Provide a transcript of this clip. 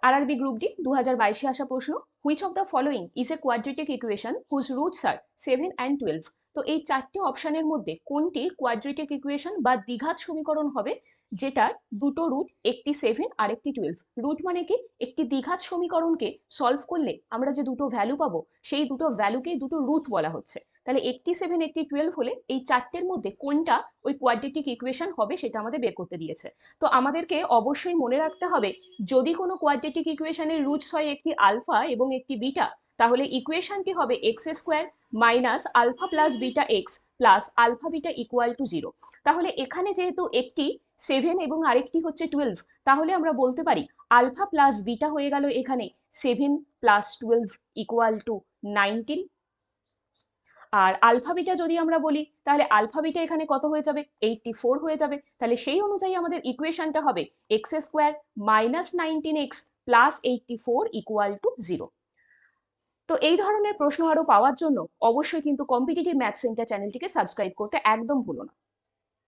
RRB group D 2022 আসা প্রশ্ন, which of the following is a quadratic equation whose roots are 7 and 12। তো এই চারটি অপশনের মধ্যে কোনটি কোয়াড্রেটিক ইকুয়েশন বা দ্বিঘাত সমীকরণ হবে যেটার দুটো রুট, একটি 7 আর একটি 12। রুট মানে কি? একটি দ্বিঘাত সমীকরণকে সলভ করলে আমরা যে দুটো ভ্যালু পাবো সেই দুটো ভ্যালুকে দুটো রুট বলা হচ্ছে। তাহলে একটি 7 একটি 12 হলে এই চারটের মধ্যে কোনটা ওই কোয়াড্রেটিক ইকুয়েশন হবে সেটা আমাদের বের করতে দিয়েছে। তো আমাদেরকে অবশ্যই মনে রাখতে হবে, যদি কোনো কোয়াড্রেটিক ইকুয়েশনের রুটস হয় একটি আলফা এবং একটি বিটা, তাহলে ইকুয়েশনটি হবে x square minus alpha plus beta x plus alpha beta equal to 0। তাহলে এখানে যেহেতু একটি 7 এবং আরেকটি হচ্ছে 12, তাহলে আমরা বলতে পারি আলফা প্লাস বিটা হয়ে গেল এখানে 7 প্লাস 12 ইকুয়াল টু 19। আর আলফা বিটা যদি আমরা বলি তাহলে আলফা বিটা এখানে কত হয়ে যাবে? 84 হয়ে যাবে। তাহলে সেই অনুযায়ী আমাদের ইকুয়েশনটা হবে x square minus 19x plus 84 equal to 0। তো এই ধরনের প্রশ্ন আরো পাওয়ার জন্য অবশ্যই কিন্তু কম্পিটিটিভ ম্যাথ সেন্টার চ্যানেলটিকে সাবস্ক্রাইব করতে একদম ভুলো না।